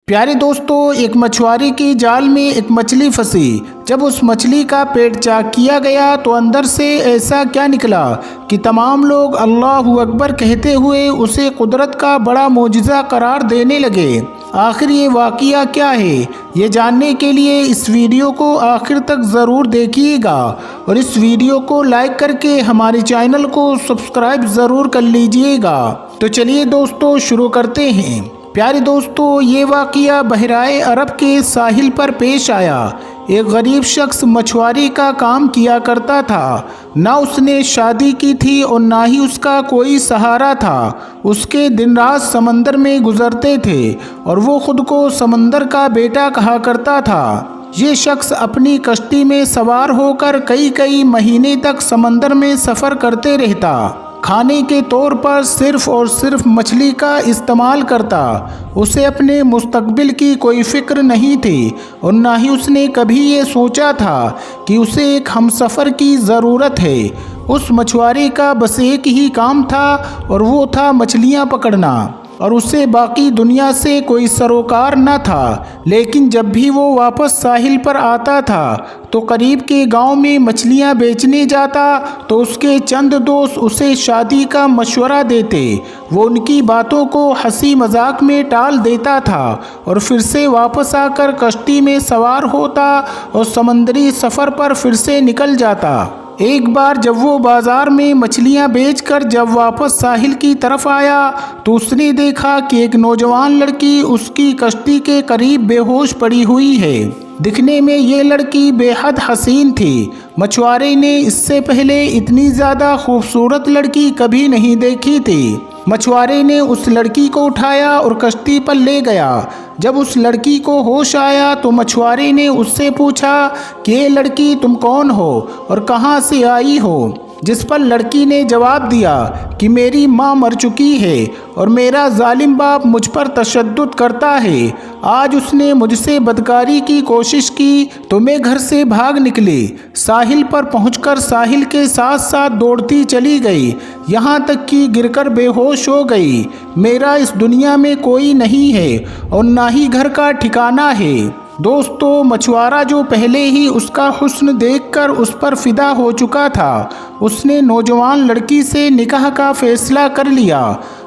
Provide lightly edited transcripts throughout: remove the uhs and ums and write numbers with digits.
پیارے دوستو، ایک مچھوارے کی جال میں ایک مچھلی پھنسی۔ جب اس مچھلی کا پیٹ چاک کیا گیا تو اندر سے ایسا کیا نکلا کہ تمام لوگ اللہ اکبر کہتے ہوئے اسے قدرت کا بڑا معجزہ قرار دینے لگے۔ آخر یہ واقعہ کیا ہے، یہ جاننے کے لیے اس ویڈیو کو آخر تک ضرور دیکھیے گا اور اس ویڈیو کو لائک کر کے ہمارے چینل کو سبسکرائب ضرور کر لیجئے گا۔ تو چلیے دوستو شروع کرتے ہیں۔ پیارے دوستو، یہ واقعہ بحیرہ عرب کے ساحل پر پیش آیا۔ ایک غریب شخص مچھواری کا کام کیا کرتا تھا۔ نہ اس نے شادی کی تھی اور نہ ہی اس کا کوئی سہارا تھا۔ اس کے دن رات سمندر میں گزرتے تھے اور وہ خود کو سمندر کا بیٹا کہا کرتا تھا۔ یہ شخص اپنی کشتی میں سوار ہو کر کئی مہینے تک سمندر میں سفر کرتے رہتا۔ کھانے کے طور پر صرف اور صرف مچھلی کا استعمال کرتا۔ اسے اپنے مستقبل کی کوئی فکر نہیں تھی اور نہ ہی اس نے کبھی یہ سوچا تھا کہ اسے ایک ہمسفر کی ضرورت ہے۔ اس مچھوارے کا بس ایک ہی کام تھا اور وہ تھا مچھلیاں پکڑنا، اور اسے باقی دنیا سے کوئی سروکار نہ تھا۔ لیکن جب بھی وہ واپس ساحل پر آتا تھا تو قریب کے گاؤں میں مچھلیاں بیچنے جاتا تو اس کے چند دوست اسے شادی کا مشورہ دیتے۔ وہ ان کی باتوں کو ہنسی مذاق میں ٹال دیتا تھا اور پھر سے واپس آ کر کشتی میں سوار ہوتا اور سمندری سفر پر پھر سے نکل جاتا۔ ایک بار جب وہ بازار میں مچھلیاں بیچ کر جب واپس ساحل کی طرف آیا تو اس نے دیکھا کہ ایک نوجوان لڑکی اس کی کشتی کے قریب بے ہوش پڑی ہوئی ہے۔ دکھنے میں یہ لڑکی بے حد حسین تھی۔ مچھوارے نے اس سے پہلے اتنی زیادہ خوبصورت لڑکی کبھی نہیں دیکھی تھی۔ مچھوارے نے اس لڑکی کو اٹھایا اور کشتی پر لے گیا۔ جب اس لڑکی کو ہوش آیا تو مچھوارے نے اس سے پوچھا کہ اے لڑکی، تم کون ہو اور کہاں سے آئی ہو؟ جس پر لڑکی نے جواب دیا کہ میری ماں مر چکی ہے اور میرا ظالم باپ مجھ پر تشدد کرتا ہے۔ آج اس نے مجھ سے بدکاری کی کوشش کی تو میں گھر سے بھاگ نکلی۔ ساحل پر پہنچ کر ساحل کے ساتھ ساتھ دوڑتی چلی گئی، یہاں تک کہ گر کر بے ہوش ہو گئی۔ میرا اس دنیا میں کوئی نہیں ہے اور نہ ہی گھر کا ٹھکانہ ہے۔ دوستو، مچھوارا جو پہلے ہی اس کا حسن دیکھ کر اس پر فدا ہو چکا تھا، اس نے نوجوان لڑکی سے نکاح کا فیصلہ کر لیا۔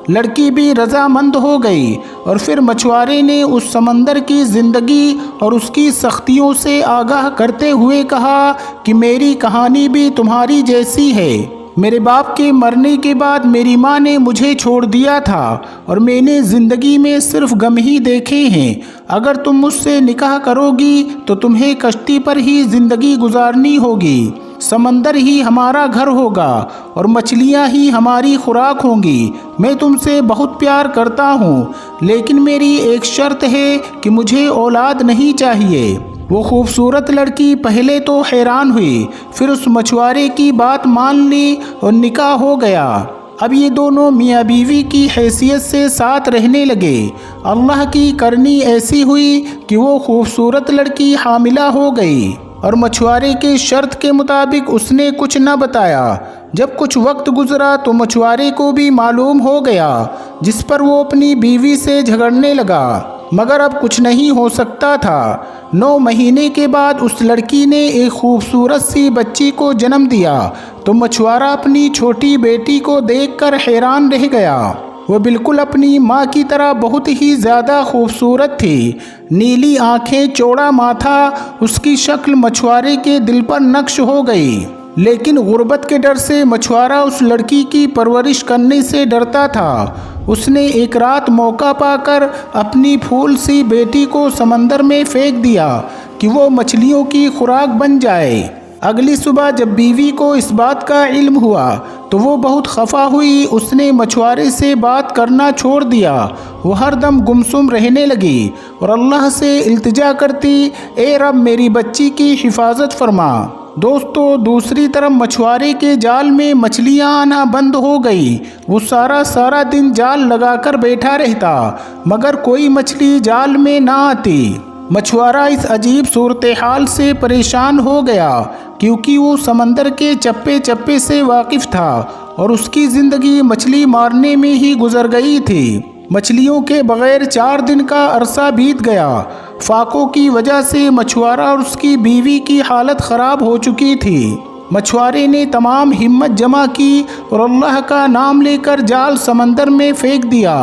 لڑکی بھی رضامند ہو گئی اور پھر مچھوارے نے اس سمندر کی زندگی اور اس کی سختیوں سے آگاہ کرتے ہوئے کہا کہ میری کہانی بھی تمہاری جیسی ہے۔ میرے باپ کے مرنے کے بعد میری ماں نے مجھے چھوڑ دیا تھا اور میں نے زندگی میں صرف غم ہی دیکھے ہیں۔ اگر تم مجھ سے نکاح کرو گی تو تمہیں کشتی پر ہی زندگی گزارنی ہوگی۔ سمندر ہی ہمارا گھر ہوگا اور مچھلیاں ہی ہماری خوراک ہوں گی۔ میں تم سے بہت پیار کرتا ہوں، لیکن میری ایک شرط ہے کہ مجھے اولاد نہیں چاہیے۔ وہ خوبصورت لڑکی پہلے تو حیران ہوئی، پھر اس مچھوارے کی بات مان لی اور نکاح ہو گیا۔ اب یہ دونوں میاں بیوی کی حیثیت سے ساتھ رہنے لگے۔ اللہ کی کرنی ایسی ہوئی کہ وہ خوبصورت لڑکی حاملہ ہو گئی اور مچھوارے کے شرط کے مطابق اس نے کچھ نہ بتایا۔ جب کچھ وقت گزرا تو مچھوارے کو بھی معلوم ہو گیا، جس پر وہ اپنی بیوی سے جھگڑنے لگا، مگر اب کچھ نہیں ہو سکتا تھا۔ 9 مہینے کے بعد اس لڑکی نے ایک خوبصورت سی بچی کو جنم دیا تو مچھوارا اپنی چھوٹی بیٹی کو دیکھ کر حیران رہ گیا۔ وہ بالکل اپنی ماں کی طرح بہت ہی زیادہ خوبصورت تھی۔ نیلی آنکھیں، چوڑا ماتھا، اس کی شکل مچھوارے کے دل پر نقش ہو گئی۔ لیکن غربت کے ڈر سے مچھوارا اس لڑکی کی پرورش کرنے سے ڈرتا تھا۔ اس نے ایک رات موقع پا کر اپنی پھول سی بیٹی کو سمندر میں پھینک دیا کہ وہ مچھلیوں کی خوراک بن جائے۔ اگلی صبح جب بیوی کو اس بات کا علم ہوا تو وہ بہت خفا ہوئی۔ اس نے مچھوارے سے بات کرنا چھوڑ دیا۔ وہ ہر دم گمسم رہنے لگی اور اللہ سے التجا کرتی، اے رب، میری بچی کی حفاظت فرما۔ دوستو، دوسری طرف مچھوارے کے جال میں مچھلیاں آنا بند ہو گئی۔ وہ سارا دن جال لگا کر بیٹھا رہتا، مگر کوئی مچھلی جال میں نہ آتی۔ مچھوارا اس عجیب صورتحال سے پریشان ہو گیا، کیونکہ وہ سمندر کے چپے چپے سے واقف تھا اور اس کی زندگی مچھلی مارنے میں ہی گزر گئی تھی۔ مچھلیوں کے بغیر 4 دن کا عرصہ بیت گیا۔ فاقوں کی وجہ سے مچھوارہ اور اس کی بیوی کی حالت خراب ہو چکی تھی۔ مچھوارے نے تمام ہمت جمع کی اور اللہ کا نام لے کر جال سمندر میں پھینک دیا۔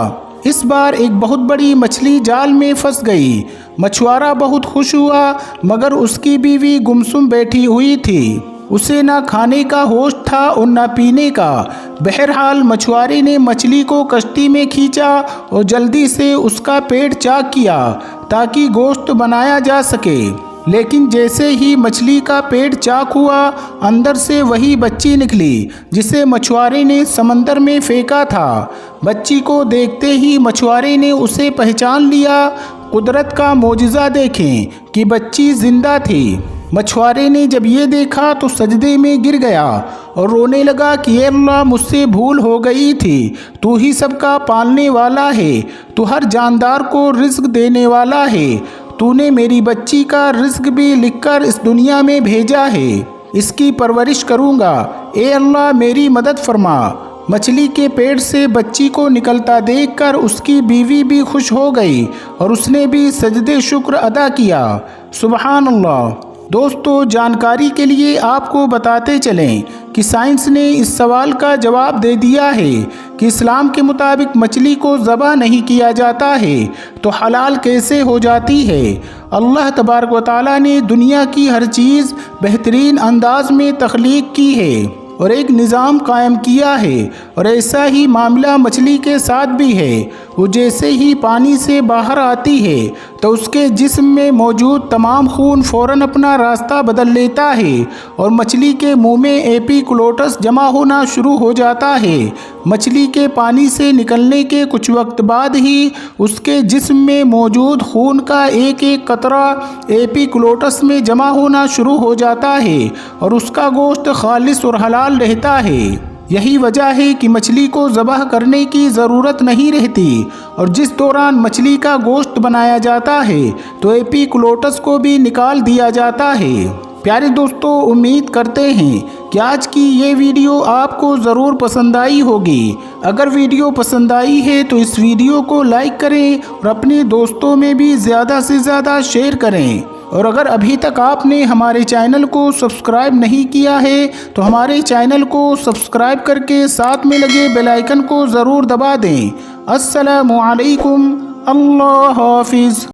اس بار ایک بہت بڑی مچھلی جال میں پھنس گئی۔ مچھوارہ بہت خوش ہوا، مگر اس کی بیوی گمسم بیٹھی ہوئی تھی۔ اسے نہ کھانے کا ہوش تھا اور نہ پینے کا۔ بہرحال مچھوارے نے مچھلی کو کشتی میں کھینچا اور جلدی سے اس کا پیٹ چاک کیا تاکہ گوشت بنایا جا سکے۔ لیکن جیسے ہی مچھلی کا پیٹ چاک ہوا، اندر سے وہی بچی نکلی جسے مچھوارے نے سمندر میں پھینکا تھا۔ بچی کو دیکھتے ہی مچھوارے نے اسے پہچان لیا۔ قدرت کا معجزہ دیکھیں کہ بچی زندہ تھی۔ مچھوارے نے جب یہ دیکھا تو سجدے میں گر گیا اور رونے لگا کہ اے اللہ، مجھ سے بھول ہو گئی تھی، تو ہی سب کا پالنے والا ہے، تو ہر جاندار کو رزق دینے والا ہے، تو نے میری بچی کا رزق بھی لکھ کر اس دنیا میں بھیجا ہے، اس کی پرورش کروں گا، اے اللہ میری مدد فرما۔ مچھلی کے پیٹ سے بچی کو نکلتا دیکھ کر اس کی بیوی بھی خوش ہو گئی اور اس نے بھی سجدے شکر ادا کیا۔ سبحان اللہ۔ دوستو، جانکاری کے لیے آپ کو بتاتے چلیں کہ سائنس نے اس سوال کا جواب دے دیا ہے کہ اسلام کے مطابق مچھلی کو ذبح نہیں کیا جاتا ہے تو حلال کیسے ہو جاتی ہے۔ اللہ تبارک و تعالیٰ نے دنیا کی ہر چیز بہترین انداز میں تخلیق کی ہے اور ایک نظام قائم کیا ہے، اور ایسا ہی معاملہ مچھلی کے ساتھ بھی ہے۔ وہ جیسے ہی پانی سے باہر آتی ہے تو اس کے جسم میں موجود تمام خون فوراً اپنا راستہ بدل لیتا ہے اور مچھلی کے منہ میں ایپیکلوٹس جمع ہونا شروع ہو جاتا ہے۔ مچھلی کے پانی سے نکلنے کے کچھ وقت بعد ہی اس کے جسم میں موجود خون کا ایک ایک قطرہ ایپیکلوٹس میں جمع ہونا شروع ہو جاتا ہے اور اس کا گوشت خالص اور حلال رہتا ہے۔ یہی وجہ ہے کہ مچھلی کو ذبح کرنے کی ضرورت نہیں رہتی، اور جس دوران مچھلی کا گوشت بنایا جاتا ہے تو ایپیکلوٹس کو بھی نکال دیا جاتا ہے۔ پیارے دوستو، امید کرتے ہیں کہ آج کی یہ ویڈیو آپ کو ضرور پسند آئی ہوگی۔ اگر ویڈیو پسند آئی ہے تو اس ویڈیو کو لائک کریں اور اپنے دوستوں میں بھی زیادہ سے زیادہ شیئر کریں، اور اگر ابھی تک آپ نے ہمارے چینل کو سبسکرائب نہیں کیا ہے تو ہمارے چینل کو سبسکرائب کر کے ساتھ میں لگے بیل آئیکن کو ضرور دبا دیں۔ السلام علیکم، اللہ حافظ۔